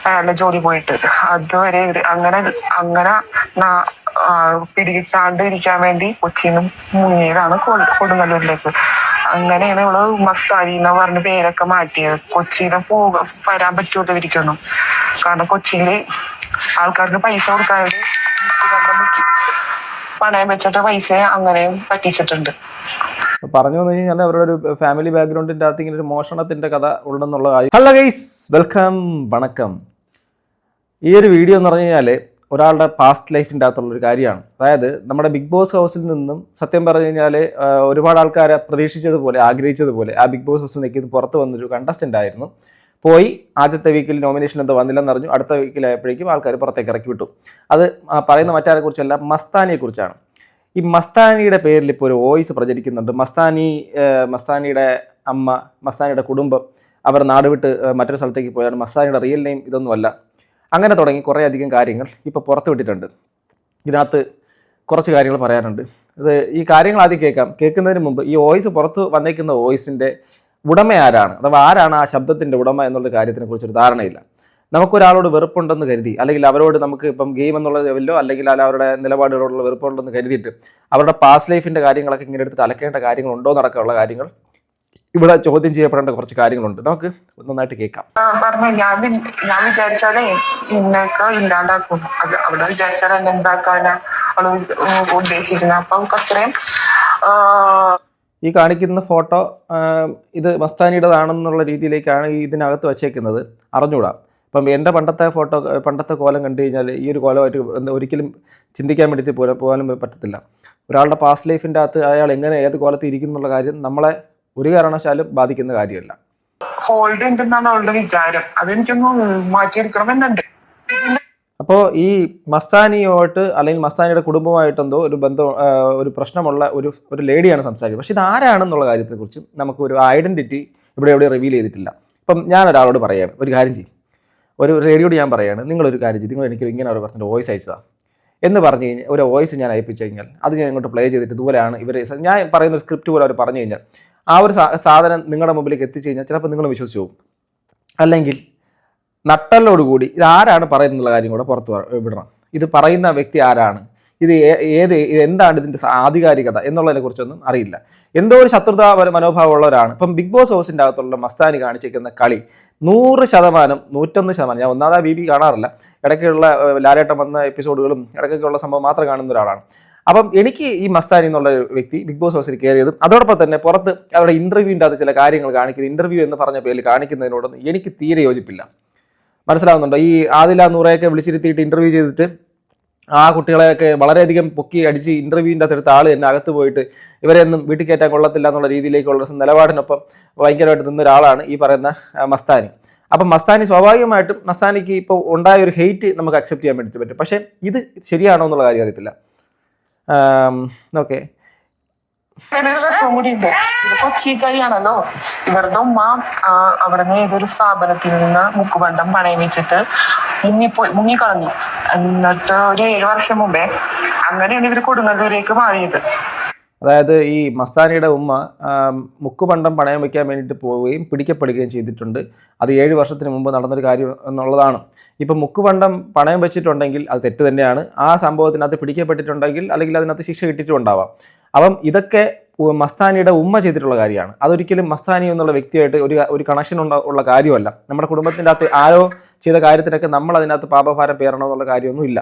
അയാളുടെ ജോലി പോയിട്ട്. അതുവരെ അങ്ങനെ അങ്ങനെ പിടികിട്ടാണ്ട് ഇരിക്കാൻ വേണ്ടി കൊച്ചിയിൽ മുങ്ങിയതാണ് കൊടുങ്ങല്ലൂരിലേക്ക്. അങ്ങനെയാണ് ഇവള് മസ്താനി എന്ന് പറഞ്ഞ പേരൊക്കെ മാറ്റിയത്. കൊച്ചിയിൽ വരാൻ പറ്റുമല്ലോ ഇവരിക്കൊന്നും. കാരണം കൊച്ചിയില് ആൾക്കാർക്ക് പൈസ കൊടുക്കാതെ പണയം വെച്ചിട്ട് പൈസ അങ്ങനെയും പറ്റിച്ചിട്ടുണ്ട്. പറഞ്ഞു വന്നു കഴിഞ്ഞാൽ അവരുടെ ഒരു ഫാമിലി ബാക്ക്ഗ്രൗണ്ടിൻ്റെ അകത്ത് ഇങ്ങനെ ഒരു മോഷണത്തിൻ്റെ കഥ ഉണ്ടെന്നുള്ള കാര്യം. ഹലോ ഗൈസ്, വെൽക്കം, വണക്കം. ഈ ഒരു വീഡിയോ എന്ന് പറഞ്ഞു കഴിഞ്ഞാൽ ഒരാളുടെ പാസ്റ്റ് ലൈഫിൻ്റെ അകത്തുള്ളൊരു കാര്യമാണ്. അതായത് നമ്മുടെ ബിഗ് ബോസ് ഹൗസിൽ നിന്നും സത്യം പറഞ്ഞു കഴിഞ്ഞാൽ ഒരുപാട് ആൾക്കാരെ പ്രതീക്ഷിച്ചതുപോലെ ആഗ്രഹിച്ചതുപോലെ ആ ബിഗ് ബോസ് ഹൗസിൽ നിൽക്കുന്നത് പുറത്ത് വന്നൊരു കണ്ടസ്റ്റൻ്റ് ആയിരുന്നു. പോയി ആദ്യത്തെ വീക്കിൽ നോമിനേഷൻ എന്തോ വന്നില്ലെന്ന് അറിഞ്ഞു. അടുത്ത വീക്കിലായപ്പോഴേക്കും ആൾക്കാർ പുറത്തേക്ക് ഇറക്കി വിട്ടു. അത് പറയുന്ന മറ്റാരെ കുറിച്ചല്ല, മസ്താനിയെക്കുറിച്ചാണ്. ഈ മസ്താനിയുടെ പേരിൽ ഇപ്പോൾ ഒരു വോയിസ് പ്രചരിക്കുന്നുണ്ട്. മസ്താനിയുടെ അമ്മ, മസ്താനിയുടെ കുടുംബം അവർ നാട് വിട്ട് മറ്റൊരു സ്ഥലത്തേക്ക് പോയാണ്. മസ്താനിയുടെ റിയൽ നെയിം ഇതൊന്നുമല്ല. അങ്ങനെ തുടങ്ങി കുറേയധികം കാര്യങ്ങൾ ഇപ്പോൾ പുറത്ത് വിട്ടിട്ടുണ്ട്. ഇതിനകത്ത് കുറച്ച് കാര്യങ്ങൾ പറയാനുണ്ട്. ഈ കാര്യങ്ങൾ ആദ്യം കേൾക്കുന്നതിന് മുമ്പ് ഈ വോയിസ് പുറത്ത് വന്നേക്കുന്ന വോയിസിൻ്റെ ഉടമ ആരാണ്, അഥവാ ആരാണ് ആ ശബ്ദത്തിൻ്റെ ഉടമ എന്നുള്ള കാര്യത്തിനെ കുറിച്ചൊരു ധാരണയില്ല. നമുക്കൊരാളോട് വെറുപ്പുണ്ടെന്ന് കരുതി, അല്ലെങ്കിൽ അവരോട് നമുക്ക് ഇപ്പം ഗെയിം എന്നുള്ള ലെവലിലോ അല്ലെങ്കിൽ അവരുടെ നിലപാടുകളോടുള്ള വെറുപ്പുണ്ടെന്ന് കരുതിയിട്ട് അവരുടെ പാസ്റ്റ് ലൈഫിൻ്റെ കാര്യങ്ങളൊക്കെ ഇങ്ങനെ എടുത്തിട്ട് അലക്കേണ്ട കാര്യങ്ങളുണ്ടോ നടക്കാനുള്ള കാര്യങ്ങൾ ഇവിടെ ചോദ്യം ചെയ്യപ്പെടേണ്ട കുറച്ച് കാര്യങ്ങളുണ്ട്. നമുക്ക് നന്നായിട്ട് കേൾക്കാം. ഞാൻ വിചാരിച്ചാലേ ഇന്നൊക്കെ ഇല്ലാണ്ടാക്കും. അത് അവിടെ വിചാരിച്ചാൽ എന്താക്കാനാ അവള് ഉദ്ദേശിക്കുന്നത്. അപ്പൊ അവൾക്ക് അത്രയും ഈ കാണിക്കുന്ന ഫോട്ടോ ഇത് മസ്താനിയുടേതാണെന്നുള്ള രീതിയിലേക്കാണ് ഇതിനകത്ത് വച്ചേക്കുന്നത്. അറിഞ്ഞൂടാ. ഇപ്പം എൻ്റെ പണ്ടത്തെ കോലം കണ്ടു കഴിഞ്ഞാൽ ഈ ഒരു കോലമായിട്ട് ഒരിക്കലും ചിന്തിക്കാൻ വേണ്ടിയിട്ട് പോകാനും പറ്റത്തില്ല. ഒരാളുടെ പാസ്റ്റ് ലൈഫിൻ്റെ അകത്ത് അയാൾ എങ്ങനെ ഏത് കോലത്തിൽ ഇരിക്കും എന്നുള്ള കാര്യം നമ്മളെ ഒരു കാരണവശാലും ബാധിക്കുന്ന കാര്യമല്ല. ഹോൾഡ് ഉണ്ടെന്നാണ് അവളുടെ വിചാരം. അതെനിക്കൊന്ന് മാറ്റിയെടുക്കണമെന്നുണ്ട്. അപ്പോൾ ഈ മസ്താനിയോട്ട് അല്ലെങ്കിൽ മസ്താനിയുടെ കുടുംബമായിട്ടെന്തോ ഒരു ബന്ധം, ഒരു പ്രശ്നമുള്ള ഒരു ലേഡിയാണ് സംസാരിക്കുന്നത്. പക്ഷെ ഇത് ആരാണെന്നുള്ള കാര്യത്തെക്കുറിച്ച് നമുക്ക് ഒരു ഐഡൻറ്റിറ്റി ഇവിടെ റിവീൽ ചെയ്തിട്ടില്ല. ഇപ്പം ഞാൻ ഒരാളോട് പറയുകയാണ്, ഒരു കാര്യം ചെയ്യും, ഒരു റേഡിയോട് ഞാൻ പറയുകയാണ്, നിങ്ങളൊരു കാര്യം ചെയ്യും, നിങ്ങൾ എനിക്ക് ഇങ്ങനെ ഒരു പറഞ്ഞ വോയിസ് അയച്ചതാണ് എന്ന് പറഞ്ഞു കഴിഞ്ഞാൽ, ഒരു വോയിസ് ഞാൻ അയപ്പിച്ചു കഴിഞ്ഞാൽ അത് ഞാൻ ഇങ്ങോട്ട് പ്ലേ ചെയ്തിട്ട് ഇതുപോലെയാണ് ഇവർ, ഞാൻ പറയുന്ന ഒരു സ്ക്രിപ്റ്റ് പോലെ അവർ പറഞ്ഞു കഴിഞ്ഞാൽ ആ ഒരു സാധനം നിങ്ങളുടെ മുമ്പിലേക്ക് എത്തിച്ചു കഴിഞ്ഞാൽ ചിലപ്പോൾ നിങ്ങൾ വിശ്വസിച്ച് പോകും. അല്ലെങ്കിൽ നട്ടലോടുകൂടി ഇതാരാണ് പറയുന്നുള്ള കാര്യം കൂടെ പുറത്ത് വിടണം. ഇത് പറയുന്ന വ്യക്തി ആരാണ്, ഇത് എന്താണ് ഇതിൻ്റെ ആധികാരികത എന്നുള്ളതിനെ കുറിച്ചൊന്നും അറിയില്ല. എന്തോ ഒരു ശത്രുതാ മനോഭാവമുള്ളവരാണ്. ഇപ്പം ബിഗ് ബോസ് ഹൗസിൻ്റെ അകത്തുള്ള മസ്താനി കാണിച്ചിരിക്കുന്ന കളി 100%, 101%. ഞാൻ ഒന്നാമതാ BB കാണാറില്ല. ഇടയ്ക്കുള്ള ലാലേട്ടം വന്ന എപ്പിസോഡുകളും ഇടയ്ക്കൊക്കെയുള്ള സംഭവം മാത്രം കാണുന്ന ഒരാളാണ്. അപ്പം എനിക്ക് ഈ മസ്താനി എന്നുള്ള വ്യക്തി ബിഗ് ബോസ് ഹൗസിൽ കയറിയതും അതോടൊപ്പം തന്നെ പുറത്ത് അവരുടെ ഇൻ്റർവ്യൂവിൻ്റെ അകത്ത് ചില കാര്യങ്ങൾ കാണിക്കുന്നത്, ഇൻ്റർവ്യൂ എന്ന് പറഞ്ഞ പേരിൽ കാണിക്കുന്നതിനോടൊന്നും എനിക്ക് തീരെ യോജിപ്പില്ല. മനസ്സിലാവുന്നുണ്ടോ? ഈ ആദില നൂറയൊക്കെ വിളിച്ചിരുത്തിയിട്ട് ഇൻ്റർവ്യൂ ചെയ്തിട്ട് ആ കുട്ടികളെയൊക്കെ വളരെയധികം പൊക്കി അടിച്ച് ഇൻ്റർവ്യൂവിൻ്റെ അകത്തെടുത്ത ആൾ തന്നെ അകത്ത് പോയിട്ട് ഇവരെയൊന്നും വീട്ടിൽ കയറ്റാൻ കൊള്ളത്തില്ല എന്നുള്ള രീതിയിലേക്കുള്ള നിലപാടിനൊപ്പം ഭയങ്കരമായിട്ട് നിന്നൊരാളാണ് ഈ പറയുന്ന മസ്താനി. അപ്പം മസ്താനി സ്വാഭാവികമായിട്ടും മസ്താനിക്ക് ഇപ്പോൾ ഉണ്ടായ ഒരു ഹെയ്റ്റ് നമുക്ക് അക്സെപ്റ്റ് ചെയ്യാൻ വേണ്ടി പറ്റും. പക്ഷേ ഇത് ശരിയാണോ എന്നുള്ള കാര്യം അറിയത്തില്ല. ഓക്കെ, കൂടിയുണ്ട്. ഇത് കൊച്ചിക്കാരിയാണല്ലോ. ഇവരുടെ ഉമ്മ അവിടെ നിന്ന് ഏതൊരു സ്ഥാപനത്തിൽ നിന്ന് മുക്കുബന്ധം പണയം വെച്ചിട്ട് മുങ്ങിക്കളഞ്ഞു. എന്നിട്ട് ഒരു 7 വർഷം മുമ്പേ അങ്ങനെയാണ് ഇവർ കൊടുങ്ങല്ലൂരേക്ക് മാറിയത്. അതായത് ഈ മസ്താനിയുടെ ഉമ്മ മുക്കുപണ്ടം പണയം വയ്ക്കാൻ വേണ്ടിയിട്ട് പോവുകയും പിടിക്കപ്പെടുകയും ചെയ്തിട്ടുണ്ട്. അത് 7 വർഷത്തിന് മുമ്പ് നടന്നൊരു കാര്യം എന്നുള്ളതാണ്. ഇപ്പം മുക്കുപണ്ടം പണയം വെച്ചിട്ടുണ്ടെങ്കിൽ അത് തെറ്റ് തന്നെയാണ്. ആ സംഭവത്തിനകത്ത് പിടിക്കപ്പെട്ടിട്ടുണ്ടെങ്കിൽ അല്ലെങ്കിൽ അതിനകത്ത് ശിക്ഷ കിട്ടിയിട്ടുണ്ടാവാം. അപ്പം ഇതൊക്കെ മസ്താനിയുടെ ഉമ്മ ചെയ്തിട്ടുള്ള കാര്യമാണ്. അതൊരിക്കലും മസ്താനി എന്നുള്ള വ്യക്തിയായിട്ട് ഒരു കണക്ഷൻ ഉള്ള കാര്യമല്ല. നമ്മുടെ കുടുംബത്തിൻ്റെ അകത്ത് ആരോ ചെയ്ത കാര്യത്തിനൊക്കെ നമ്മൾ അതിനകത്ത് പാപഭാരം പേറണോ എന്നുള്ള കാര്യമൊന്നുമില്ല.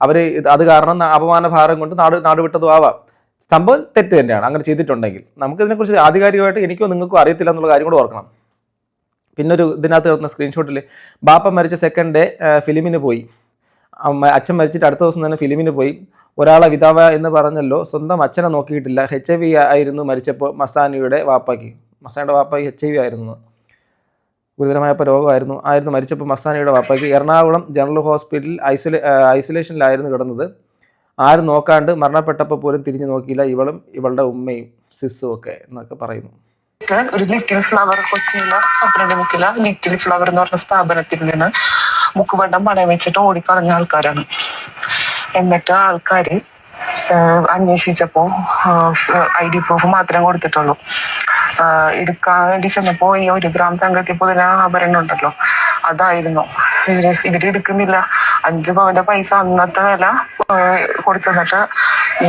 അവർ അത് കാരണം അപമാനഭാരം കൊണ്ട് നാട് വിട്ടതും ആവാം. സംഭവം തെറ്റ് തന്നെയാണ് അങ്ങനെ ചെയ്തിട്ടുണ്ടെങ്കിൽ. നമുക്കിതിനെക്കുറിച്ച് ആധികാരികമായിട്ട് എനിക്കോ നിങ്ങൾക്കോ അറിയത്തില്ല എന്നുള്ള കാര്യം കൂടെ ഓർക്കണം. പിന്നൊരു ഇതിനകത്ത് കിടന്ന സ്ക്രീൻഷോട്ടിൽ ബാപ്പ മരിച്ച സെക്കൻഡ് ഡേ ഫിലിമിന് പോയി, അച്ഛൻ മരിച്ചിട്ട് അടുത്ത ദിവസം തന്നെ ഫിലിമിന് പോയി. ഒരാളെ വിധവ എന്ന് പറഞ്ഞല്ലോ, സ്വന്തം അച്ഛനെ നോക്കിയിട്ടില്ല. HIV ആയിരുന്നു മരിച്ചപ്പോൾ മസ്താനിയുടെ വാപ്പയ്ക്ക് HIV ആയിരുന്നു, ഗുരുതരമായപ്പോൾ രോഗമായിരുന്നു മരിച്ചപ്പോൾ മസ്താനിയുടെ വാപ്പയ്ക്ക്. എറണാകുളം ജനറൽ ഹോസ്പിറ്റലിൽ ഐസൊലേഷനിലായിരുന്നു കിടന്നത്. ആരും നോക്കാണ്ട് മരണപ്പെട്ടപ്പോൾ പോലും തിരിഞ്ഞു നോക്കിയില്ല ഇവളും ഇവളുടെ ഉമ്മയും സിസ്സും ഒക്കെ എന്നൊക്കെ പറയുന്നു. ഒരു ലിറ്റിൽ ഫ്ലവർ, കൊച്ചിയിലെ മുക്കില ലിറ്റിൽ ഫ്ലവർ എന്ന് പറഞ്ഞ സ്ഥാപനത്തിൽ നിന്ന് മുക്കുപണ്ടം പണയം വെച്ചിട്ട് ഓടിക്കളഞ്ഞ ആൾക്കാരാണ്. എന്നിട്ട് ആൾക്കാര് അന്വേഷിച്ചപ്പോ ID പ്രൂഫ് മാത്രമേ കൊടുത്തിട്ടുള്ളൂ. എടുക്കാൻ വേണ്ടി ചെന്നപ്പോ ഈ 1 ഗ്രാം തങ്കത്തിൽ പൊതിന ആഭരണം ഉണ്ടല്ലോ, അതായിരുന്നു ഇവര് എടുക്കുന്നില്ല. 5 പവന്റെ പൈസ അന്നത്തെ വില കൊടുത്തിട്ട്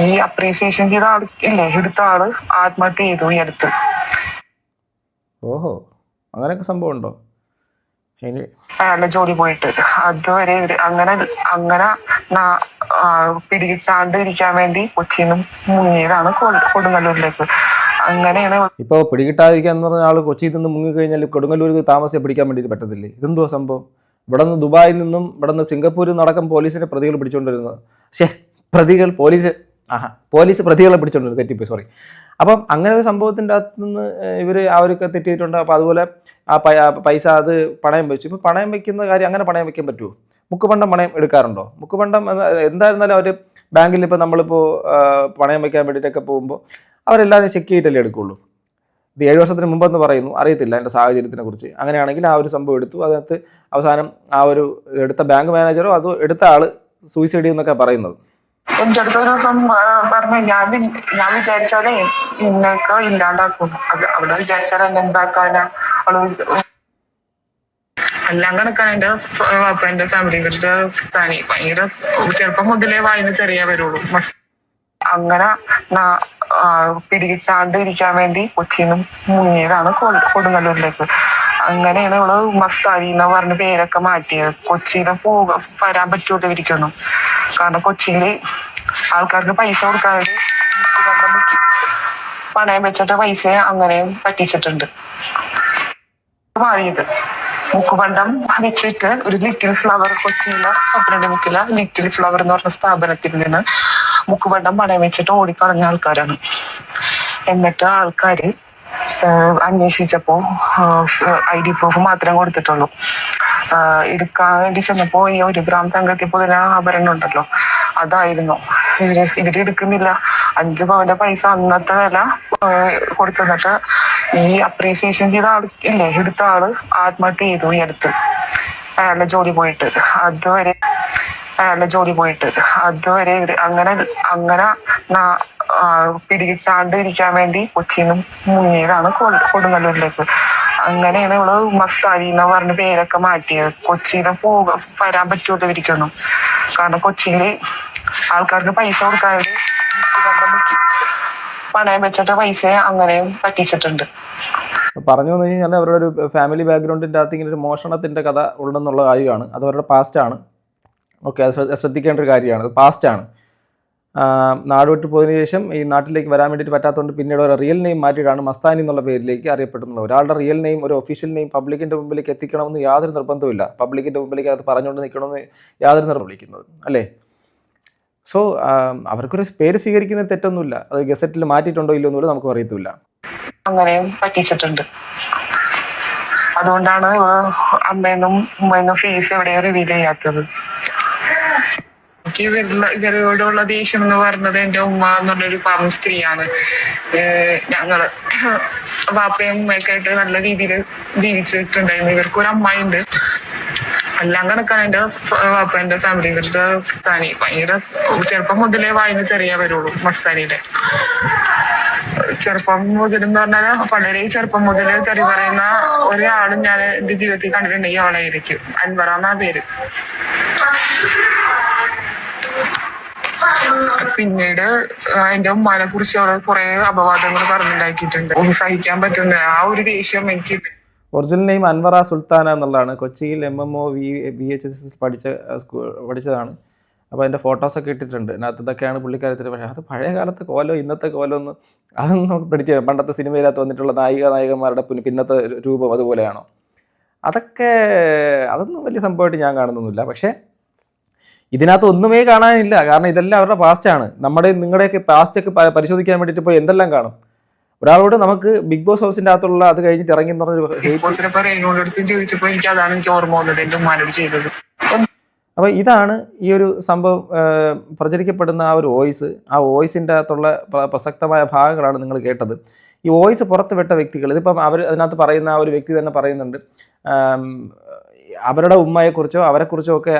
ഈ അപ്രീസിയേഷൻ ചെയ്ത ആൾ ഇല്ലേ, എടുത്ത ആള് ആത്മഹത്യ ചെയ്തു ഈ അടുത്ത്. ഓഹോ, അങ്ങനെയൊക്കെ സംഭവം ഉണ്ടോ? ഇനി അയാളുടെ ജോലി പോയിട്ട് അതുവരെ അങ്ങനെ അങ്ങനെ പിടികിട്ടാണ്ട് ഇരിക്കാൻ വേണ്ടി കൊച്ചിയിൽ നിന്ന് മുങ്ങിയതാണ് കൊടുങ്ങല്ലൂരിലേക്ക്. അങ്ങനെയാണ് ഇപ്പോൾ പിടികിട്ടാതിരിക്കുക എന്ന് പറഞ്ഞ ആൾ കൊച്ചിയിൽ നിന്ന് മുങ്ങിക്കഴിഞ്ഞാൽ കൊടുങ്ങല്ലൂരിൽ താമസിച്ച് പിടിക്കാൻ വേണ്ടിയിട്ട് പറ്റത്തില്ലേ? ഇതെന്തോ സംഭവം? ഇവിടെ നിന്ന് ദുബായിൽ നിന്നും ഇവിടെ നിന്ന് സിംഗപ്പൂരിൽ നിന്നടക്കം പോലീസിനെ പ്രതികൾ പിടിച്ചുകൊണ്ടിരുന്നത്. പോലീസ് പ്രതികളെ പിടിച്ചുകൊണ്ടിരുന്നത്, തെറ്റിപ്പോയി, സോറി. അപ്പം അങ്ങനെ ഒരു സംഭവത്തിൻ്റെ അകത്ത് നിന്ന് ഇവർ അവരൊക്കെ തെറ്റിയിട്ടുണ്ട്. അപ്പോൾ അതുപോലെ ആ പൈസ അത് പണയം വെച്ചു. ഇപ്പോൾ പണയം വെക്കുന്ന കാര്യം അങ്ങനെ പണയം വെക്കാൻ പറ്റുമോ? മുക്കുപണ്ടം പണയം എടുക്കാറുണ്ടോ? മുക്കുപണ്ടം എന്തായിരുന്നാലും അവർ ബാങ്കിൽ ഇപ്പോൾ നമ്മളിപ്പോൾ പണയം വയ്ക്കാൻ വേണ്ടിയിട്ടൊക്കെ പോകുമ്പോൾ അവരെല്ലാവരും ചെക്ക് ചെയ്തിട്ടല്ലേ എടുക്കുകയുള്ളൂ. ഇത് 7 വർഷത്തിന് മുമ്പെന്ന് പറയുന്നു, അറിയത്തില്ല എൻ്റെ സാഹചര്യത്തിനെ കുറിച്ച്. അങ്ങനെയാണെങ്കിൽ ആ ഒരു സംഭവം എടുത്തു. അതിനകത്ത് അവസാനം ആ ഒരു എടുത്ത ബാങ്ക് മാനേജറോ അതോ എടുത്ത ആൾ സൂയിസൈഡ് ചെയ്യുന്നൊക്കെ പറയുന്നത്. എന്റെ അടുത്ത ഒരു ദിവസം പറഞ്ഞു, ഞാൻ വിചാരിച്ചാലേ ഇന്നൊക്കെ ഇല്ലാണ്ടാക്കും. അത് അവിടെ വിചാരിച്ചാൽ എന്നെ എന്താക്കാനാ, എല്ലാം കണക്കാണ്. എന്റെ ഫാമിലികളുടെ തനി ഭയങ്കര ചെറുപ്പം മുതലേ വായിന്ന് തെറിയാ വരുള്ളൂ. അങ്ങനെ പിടികിട്ടാണ്ട് ഇരിക്കാൻ വേണ്ടി കൊച്ചിയിൽ നിന്ന് മുങ്ങിയതാണ് കൊടുങ്ങല്ലൂരിലേക്ക്. അങ്ങനെയാണ് ഇവള് മസ്താനി എന്ന് പറഞ്ഞ പേരൊക്കെ മാറ്റിയത്. കൊച്ചിയിലെ വരാൻ പറ്റൂല ഇരിക്കുന്നു. കാരണം കൊച്ചിയില് ആൾക്കാർക്ക് പൈസ കൊടുക്കാതെ പണയം വെച്ചിട്ട് പൈസ അങ്ങനെയും പറ്റിച്ചിട്ടുണ്ട്. മാറിയത് മുക്കുപണ്ടം വെച്ചിട്ട് ഒരു ലിറ്റിൽ ഫ്ലവർ, കൊച്ചിയിലെ 12 ലിറ്റിൽ ഫ്ലവർ എന്ന് പറഞ്ഞ സ്ഥാപനത്തിൽ നിന്ന് മുക്കുപണ്ടം പണയം വെച്ചിട്ട് ഓടിക്കളഞ്ഞ ആൾക്കാരാണ്. എന്നിട്ട് ആൾക്കാര് അന്വേഷിച്ചപ്പോ ID പ്രൂഫ് മാത്രമേ കൊടുത്തിട്ടുള്ളൂ. എടുക്കാൻ വേണ്ടി ചെന്നപ്പോ ഈ 1 ഗ്രാം തങ്കത്തിൽ പൊതിന ആഭരണം ഉണ്ടല്ലോ, അതായിരുന്നു. ഇവര് എടുക്കുന്നില്ല. 5 പവന്റെ പൈസ അന്നത്തെ വില കൊടുത്തിട്ട് ഈ അപ്രീസിയേഷൻ ചെയ്ത ആൾ ഇല്ലേ, എടുത്ത ആള് ആത്മഹത്യ ചെയ്തു ഈ അടുത്ത്. അയാളുടെ ജോലി പോയിട്ട് അതുവരെ അങ്ങനെ അങ്ങനെ പിടികിട്ടാണ്ട് ഇരിക്കാൻ വേണ്ടി കൊച്ചിയിൽ നിന്ന് മുങ്ങിയതാണ് കൊടുങ്ങല്ലൂരിലേക്ക്. അങ്ങനെയാണ് ഇവള് മസ്താനി എന്ന് പറഞ്ഞ പേരൊക്കെ മാറ്റിയത്. കൊച്ചിയിലെ വരാൻ പറ്റൂല ഇരിക്കുന്നു. കാരണം കൊച്ചിയില് ആൾക്കാർക്ക് പൈസ കൊടുക്കാതെ പണയം വെച്ചിട്ട് പൈസ അങ്ങനെയും പറ്റിച്ചിട്ടുണ്ട്. പറഞ്ഞു വന്നു കഴിഞ്ഞാൽ അവരുടെ ഒരു ഫാമിലി ബാക്ക്ഗ്രൗണ്ടിൻ്റെ അകത്ത് ഇങ്ങനെ ഒരു മോഷണത്തിൻ്റെ കഥ ഉണ്ടെന്നുള്ള കാര്യമാണ്. അത് അവരുടെ പാസ്റ്റാണ്. ഓക്കെ, അത് ശ്രദ്ധിക്കേണ്ട ഒരു കാര്യമാണ്. അത് പാസ്റ്റാണ്. നാട് വിട്ട് പോയതിനു ശേഷം ഈ നാട്ടിലേക്ക് വരാൻ വേണ്ടിയിട്ട് പറ്റാത്തതുകൊണ്ട് പിന്നീട് ഒരു റിയൽ നെയിം മാറ്റിയിട്ടാണ് മസ്താനി എന്നുള്ള പേരിലേക്ക് അറിയപ്പെടുന്നത്. ഒരാളുടെ റിയൽ നെയിം, ഒരു ഒഫീഷ്യൽ നെയിം പബ്ലിക്കിൻ്റെ മുമ്പിലേക്ക് എത്തിക്കണമെന്ന് യാതൊരു നിർബന്ധമില്ല. പബ്ലിക്കിൻ്റെ മുമ്പിലേക്ക് അത് പറഞ്ഞുകൊണ്ട് നിൽക്കണമെന്ന് യാതൊരു വിളിക്കുന്നത് അല്ലേ? സോ അവർക്കൊരു പേര് സ്വീകരിക്കുന്നതിന് തെറ്റൊന്നുമില്ല. അത് ഗസറ്റിൽ മാറ്റിയിട്ടുണ്ടോ ഇല്ലയോ എന്നുള്ളത് നമുക്ക് അറിയത്തില്ല. അങ്ങനെയും പറ്റിച്ചിട്ടുണ്ട്. അതുകൊണ്ടാണ് അമ്മേന്നും ഉമ്മേന്നും ഫീസ് എവിടെയും റിവീൽ ചെയ്യാത്തത്. ഇവരോടുള്ള ദേഷ്യം എന്ന് പറഞ്ഞത് എന്റെ ഉമ്മ എന്നുള്ളൊരു പാവം സ്ത്രീയാണ്. ഞങ്ങള് വാപ്പയും ഉമ്മയൊക്കെ ആയിട്ട് നല്ല രീതിയിൽ ജീവിച്ചിട്ടുണ്ടായിരുന്നു. ഇവർക്കൊരു അമ്മായിണ്ട്. എല്ലാം കണക്കാണ്. എന്റെ ഫാമിലികളുടെ തനി ഭയങ്കര ചെറുപ്പം മുതലേ വായിന്ന് തെറിയാ വരുള്ളൂ. മസ്താനിയുടെ ചെറുപ്പം മുതൽ എന്ന് പറഞ്ഞാൽ വളരെ ചെറുപ്പം മുതലേ തെറി പറയുന്ന ഒരാളും ഞാൻ എന്റെ ജീവിതത്തിൽ കണ്ടിട്ടുണ്ടെങ്കിൽ അവളായിരിക്കും. അൻവറാന്നാ പേര്. പിന്നീട് എന്റെ ഉമ്മാനെ കുറിച്ച് അവള് കുറെ അപവാദങ്ങൾ പറഞ്ഞുണ്ടാക്കിയിട്ടുണ്ട്. സഹിക്കാൻ പറ്റുന്ന ആ ഒരു ദേഷ്യം എനിക്ക്. ഒറിജിനൽ നെയിം അൻവറ സുൽത്താന എന്നുള്ളതാണ്. കൊച്ചിയിൽ MMO VHSS പഠിച്ചതാണ്. അപ്പോൾ അതിൻ്റെ ഫോട്ടോസൊക്കെ ഇട്ടിട്ടുണ്ട്. അതിനകത്ത് ഇതൊക്കെയാണ് പുള്ളിക്കാരത്തിന്. പക്ഷേ അത് പഴയ കാലത്തെ കോലോ ഇന്നത്തെ കോലോ ഒന്നും അതൊന്നും പഠിക്കുക. പണ്ടത്തെ സിനിമയിലകത്ത് വന്നിട്ടുള്ള നായികമാരുടെ പിന്നത്തെ രൂപം അതുപോലെയാണോ? അതൊന്നും വലിയ സംഭവമായിട്ട് ഞാൻ കാണുന്നൊന്നുമില്ല. പക്ഷേ ഇതിനകത്ത് ഒന്നുമേ കാണാനില്ല. കാരണം ഇതെല്ലാം അവരുടെ പാസ്റ്റാണ്. നിങ്ങളുടെയൊക്കെ പാസ്റ്റൊക്കെ പരിശോധിക്കാൻ വേണ്ടിയിട്ട് ഇപ്പോൾ എന്തെല്ലാം കാണും. ഒരാളോട് നമുക്ക് ബിഗ് ബോസ് ഹൗസിന്റെ അകത്തുള്ള അത് കഴിഞ്ഞിട്ട് ഇറങ്ങി എന്ന് പറഞ്ഞൊരു അപ്പൊ ഇതാണ് ഈ ഒരു സംഭവം പ്രചരിക്കപ്പെടുന്ന ആ ഒരു വോയിസ്. ആ വോയിസിൻ്റെ അകത്തുള്ള പ്രസക്തമായ ഭാഗങ്ങളാണ് നിങ്ങൾ കേട്ടത്. ഈ വോയിസ് പുറത്ത് വിട്ട വ്യക്തികൾ, ഇതിപ്പം അതിനകത്ത് പറയുന്ന ആ ഒരു വ്യക്തി തന്നെ പറയുന്നുണ്ട്, അവരുടെ ഉമ്മയെക്കുറിച്ചോ അവരെക്കുറിച്ചോ ഒക്കെ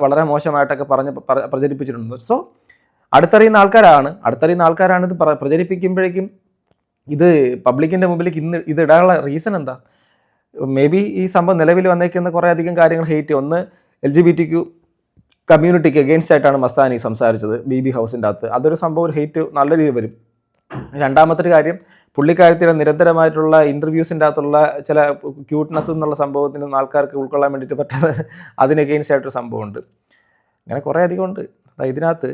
വളരെ മോശമായിട്ടൊക്കെ പ്രചരിപ്പിച്ചിട്ടുണ്ട്. സോ അടുത്തറിയുന്ന ആൾക്കാരാണ് ഇത് പ്രചരിപ്പിക്കുമ്പോഴേക്കും ഇത് പബ്ലിക്കിൻ്റെ മുമ്പിലേക്ക് ഇത് ഇടാനുള്ള റീസൺ എന്താ? മേ ബി ഈ സംഭവം നിലവിൽ വന്നേക്കുന്ന കുറേ അധികം കാര്യങ്ങൾ ഹെയ്റ്റ്, ഒന്ന് LGBTQ കമ്മ്യൂണിറ്റിക്ക് അഗെയിൻസ്റ്റ് ആയിട്ടാണ് മസ്താനി സംസാരിച്ചത് BB ഹൗസിൻ്റെ അകത്ത്. അതൊരു സംഭവം, ഒരു ഹെയ്റ്റ് നല്ല രീതിയിൽ വരും. രണ്ടാമത്തെ ഒരു കാര്യം, പുള്ളിക്കാരത്തിയുടെ നിരന്തരമായിട്ടുള്ള ഇൻ്റർവ്യൂസിൻ്റെ അകത്തുള്ള ചില ക്യൂട്ട്നെസ് എന്നുള്ള സംഭവത്തിന് ആൾക്കാർക്ക് ഉൾക്കൊള്ളാൻ വേണ്ടിയിട്ട് പറ്റാതെ അതിന് അഗെയിൻസ്റ്റ് ആയിട്ടൊരു സംഭവമുണ്ട്. അങ്ങനെ കുറേ അധികം ഉണ്ട്. ഇതിനകത്ത്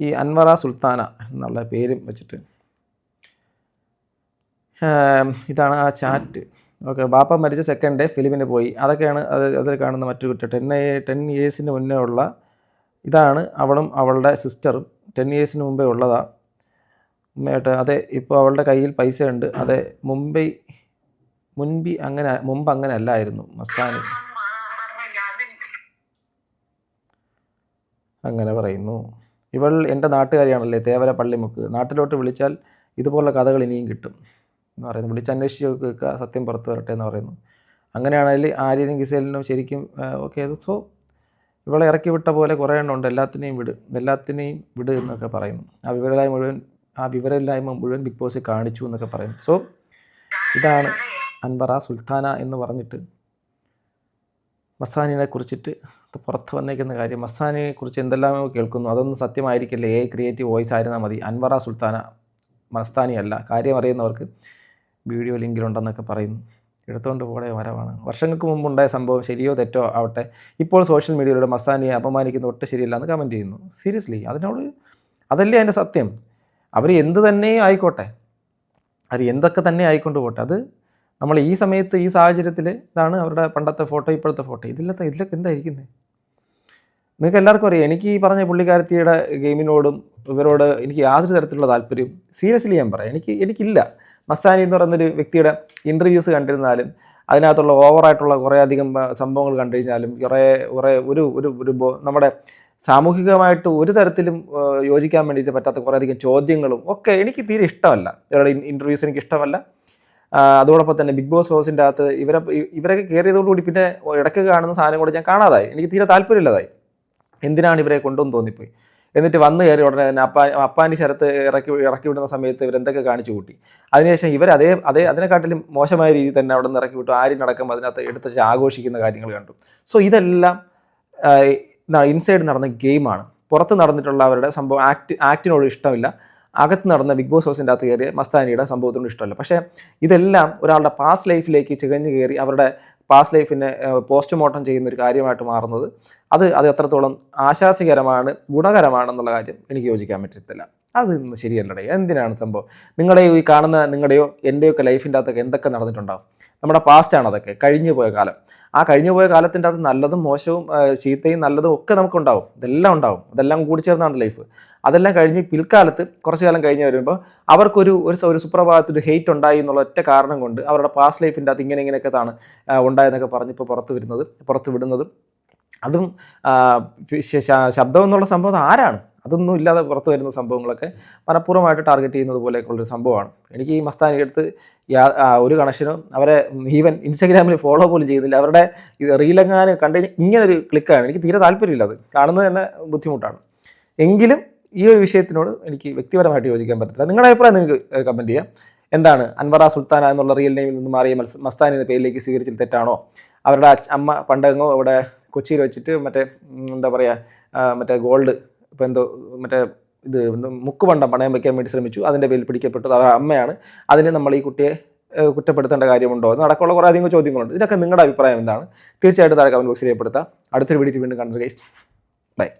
ഈ അൻവറ സുൽത്താന എന്നുള്ള പേരും വെച്ചിട്ട് ഇതാണ് ആ ചാറ്റ്. ഓക്കെ, ബാപ്പ മരിച്ച സെക്കൻഡ് ഡേ ഫിലിമിന് പോയി, അതൊക്കെയാണ് അതിൽ കാണുന്ന മറ്റൊരു കുറ്റം. 10 ഇയേഴ്സിന് മുന്നേ ഉള്ള ഇതാണ്. അവളും അവളുടെ സിസ്റ്ററും 10 ഇയേഴ്സിന് മുമ്പേ ഉള്ളതാ ഉമ്മയായിട്ട്. അതെ, ഇപ്പോൾ അവളുടെ കയ്യിൽ പൈസ ഉണ്ട്. അതെ, മുമ്പ് അങ്ങനെ അല്ലായിരുന്നു മസ്താനി. അങ്ങനെ പറയുന്നു. ഇവൾ എൻ്റെ നാട്ടുകാരിയാണല്ലേ, തേവര പള്ളിമുക്ക്. നാട്ടിലോട്ട് വിളിച്ചാൽ ഇതുപോലുള്ള കഥകൾ ഇനിയും കിട്ടും എന്ന് പറയുന്നു. വിളിച്ചന്വേഷിച്ച് നോക്കുക, സത്യം പുറത്ത് വരട്ടെ എന്ന് പറയുന്നു. അങ്ങനെയാണെങ്കിൽ ആര്യനും ഗിസേലിനും ശരിക്കും ഓക്കെ. സോ ഇവളെ ഇറക്കി വിട്ട പോലെ കുറേ എണ്ണം ഉണ്ട്. എല്ലാത്തിനെയും വിട് എന്നൊക്കെ പറയുന്നു. ആ വിവരമില്ലായ്മ മുഴുവൻ ബിഗ് ബോസ് കാണിച്ചു എന്നൊക്കെ പറയുന്നു. സോ ഇതാണ് അൻവറ സുൽത്താന എന്ന് പറഞ്ഞിട്ട് മസ്താനിയെ കുറിച്ചിട്ട് പുറത്ത് വന്നേക്കുന്ന കാര്യം. മസ്താനിയെ കുറിച്ച് എന്തെല്ലാമോ കേൾക്കുന്നു, അതൊന്നും സത്യമായിരിക്കില്ലേ, ക്രിയേറ്റീവ് വോയിസ് ആയിരുന്നാൽ മതി. അൻവറ സുൽത്താന മസ്താനി അല്ല. കാര്യം അറിയുന്നവർക്ക് വീഡിയോ ലിങ്കിലുണ്ടെന്നൊക്കെ പറയുന്നു. എടുത്തുകൊണ്ട് പോകേ വരവാണ്. വർഷങ്ങൾക്ക് മുമ്പുണ്ടായ സംഭവം ശരിയോ തെറ്റോ ആവട്ടെ, ഇപ്പോൾ സോഷ്യൽ മീഡിയയിലൂടെ മസ്താനിയെ അപമാനിക്കുന്ന ഒട്ടും ശരിയല്ല എന്ന് കമൻറ്റ് ചെയ്യുന്നു. സീരിയസ്ലി, അതല്ലേ അതിൻ്റെ സത്യം. അവർ എന്ത് തന്നെ ആയിക്കോട്ടെ, അവർ എന്തൊക്കെ തന്നെ ആയിക്കൊണ്ട് പോട്ടെ, അത് നമ്മൾ ഈ സമയത്ത് ഈ സാഹചര്യത്തിൽ ഇതാണ് അവരുടെ പണ്ടത്തെ ഫോട്ടോ, ഇപ്പോഴത്തെ ഫോട്ടോ, ഇതിലൊക്കെ എന്തായിരിക്കുന്നത്? നിങ്ങൾക്ക് എല്ലാവർക്കും അറിയാം. എനിക്ക് ഈ പറഞ്ഞ പുള്ളിക്കാരത്തിയുടെ ഗെയിമിനോടും ഇവരോട് എനിക്ക് യാതൊരു തരത്തിലുള്ള താല്പര്യം സീരിയസ്ലി ഞാൻ പറയാം എനിക്കില്ല. മസ്താനി എന്ന് പറയുന്നൊരു വ്യക്തിയുടെ ഇൻ്റർവ്യൂസ് കണ്ടിരുന്നാലും അതിനകത്തുള്ള ഓവറായിട്ടുള്ള കുറേ അധികം സംഭവങ്ങൾ കണ്ടു കഴിഞ്ഞാലും ഒരു നമ്മുടെ സാമൂഹികമായിട്ട് ഒരു തരത്തിലും യോജിക്കാൻ വേണ്ടിയിട്ട് പറ്റാത്ത കുറേ അധികം ചോദ്യങ്ങളും ഒക്കെ എനിക്ക് തീരെ ഇഷ്ടമല്ല. ഇവരുടെ ഇൻ്റർവ്യൂസ് എനിക്ക് ഇഷ്ടമല്ല. അതോടൊപ്പം തന്നെ ബിഗ് ബോസ് ഹൗസിൻ്റെ അകത്ത് ഇവരൊക്കെ കയറിയതോടുകൂടി പിന്നെ ഇടയ്ക്ക് കാണുന്ന സാധനം കൂടെ ഞാൻ കാണാതായി. എനിക്ക് തീരെ താല്പര്യമില്ലതായി. എന്തിനാണ് ഇവരെ കൊണ്ടുവന്ന് തോന്നിപ്പോയി. എന്നിട്ട് വന്ന് കയറി ഉടനെ തന്നെ അപ്പാൻ്റെ ശരത്ത് ഇറക്കി വിടുന്ന സമയത്ത് ഇവരെന്തൊക്കെ കാണിച്ചു കൂട്ടി. അതിനുശേഷം ഇവർ അതിനെക്കാട്ടിലും മോശമായ രീതിയിൽ തന്നെ അവിടെ നിന്ന് ഇറക്കി വിട്ടു. ആര്യനടക്കം അതിനകത്ത് എടുത്ത് ആഘോഷിക്കുന്ന കാര്യങ്ങൾ കണ്ടു. സോ ഇതെല്ലാം ഇൻസൈഡ് നടന്ന ഗെയിമാണ്. പുറത്ത് നടന്നിട്ടുള്ള അവരുടെ സംഭവം ആക്ടിനോട് ഇഷ്ടമില്ല. അകത്ത് നടന്ന ബിഗ് ബോസ് ഹൗസിൻ്റെ അകത്ത് കയറിയ മസ്താനിയുടെ സംഭവത്തിനോട് ഇഷ്ടമല്ല. പക്ഷേ ഇതെല്ലാം ഒരാളുടെ പാസ്റ്റ് ലൈഫിലേക്ക് ചികഞ്ഞു കയറി അവരുടെ പാസ്റ്റ് ലൈഫിനെ പോസ്റ്റ്മോർട്ടം ചെയ്യുന്ന ഒരു കാര്യമായിട്ട് മാറുന്നത് അത് എത്രത്തോളം ആശാസ്യകരമാണ്, ഗുണകരമാണെന്നുള്ള കാര്യം എനിക്ക് യോജിക്കാൻ പറ്റത്തില്ല. അതൊന്നും ശരിയല്ലടേ. എന്തിനാണ് സംഭവം? ഈ കാണുന്ന നിങ്ങളുടെയോ എൻ്റെയൊക്കെ ലൈഫിൻ്റെ അകത്തൊക്കെ എന്തൊക്കെ നടന്നിട്ടുണ്ടാവും? നമ്മുടെ പാസ്റ്റാണ് അതൊക്കെ, കഴിഞ്ഞു പോയ കാലം. ആ കഴിഞ്ഞു പോയ കാലത്തിൻ്റെ അകത്ത് നല്ലതും മോശവും ചീത്തയും നല്ലതും ഒക്കെ നമുക്കുണ്ടാവും. ഇതെല്ലാം ഉണ്ടാവും. അതെല്ലാം കൂടി ചേർന്നാണ് ലൈഫ്. അതെല്ലാം കഴിഞ്ഞ് പിൽക്കാലത്ത് കുറച്ച് കാലം കഴിഞ്ഞ് വരുമ്പോൾ അവർക്കൊരു സുപ്രഭാതത്തിൽ ഹെയ്റ്റ് ഉണ്ടായി എന്നുള്ള ഒറ്റ കാരണം കൊണ്ട് അവരുടെ പാസ്റ്റ് ലൈഫിൻ്റെ അകത്ത് ഇങ്ങനെയൊക്കെ ഉണ്ടായെന്നൊക്കെ പറഞ്ഞ് ഇപ്പോൾ പുറത്ത് വിടുന്നതും അതും ശബ്ദം എന്നുള്ള സംഭവം ആരാണ്? അതൊന്നും ഇല്ലാതെ പുറത്ത് വരുന്ന സംഭവങ്ങളൊക്കെ മനഃപൂർവ്വമായിട്ട് ടാർഗറ്റ് ചെയ്യുന്നത് പോലെയൊക്കെയുള്ളൊരു സംഭവമാണ്. എനിക്ക് ഈ മസ്താനി അടുത്ത് ഒരു കണക്ഷനും അവരെ ഈവൻ ഇൻസ്റ്റാഗ്രാമിൽ ഫോളോ പോലും ചെയ്യുന്നില്ല. അവരുടെ റീലെങ്ങാനും കണ്ടു കഴിഞ്ഞാൽ ഇങ്ങനൊരു ക്ലിക്കാണ്. എനിക്ക് തീരെ താല്പര്യമില്ല. അത് കാണുന്നത് തന്നെ ബുദ്ധിമുട്ടാണ്. എങ്കിലും ഈ ഒരു വിഷയത്തിനോട് എനിക്ക് വ്യക്തിപരമായിട്ട് യോജിക്കാൻ പറ്റത്തില്ല. നിങ്ങളുടെ അഭിപ്രായം നിങ്ങൾക്ക് കമൻറ്റ് ചെയ്യാം. എന്താണ് അൻവറ സുൽത്താന എന്നുള്ള റിയൽ നെയിമിൽ നിന്ന് മാറിയ മസ്താനി എന്ന പേരിലേക്ക് സ്വീകരിച്ചത് തെറ്റാണോ? അവരുടെ അമ്മ പണ്ടെങ്ങോ ഇവിടെ കൊച്ചിയിൽ വെച്ചിട്ട് മറ്റേ ഗോൾഡ് ഇപ്പോൾ മുക്കുപണ്ടം പണയം വയ്ക്കാൻ വേണ്ടി ശ്രമിച്ചു. അതിൻ്റെ പേരിൽ പിടിക്കപ്പെട്ടത് അവരുടെ അമ്മയാണ്. അതിന് നമ്മൾ ഈ കുട്ടിയെ കുറ്റപ്പെടുത്തേണ്ട കാര്യമുണ്ടോ എന്ന് അടക്കമുള്ള കുറേ അധികം ചോദ്യങ്ങളുണ്ട്. ഇതിനൊക്കെ നിങ്ങളുടെ അഭിപ്രായം എന്താണ്? തീർച്ചയായിട്ടും താഴെ കമൻറ്റ് ബോക്സിൽ രേഖപ്പെടുത്താം. അടുത്തൊരു വീഡിയോ വീണ്ടും കാണുന്നത് ഗൈസ്. ബൈ.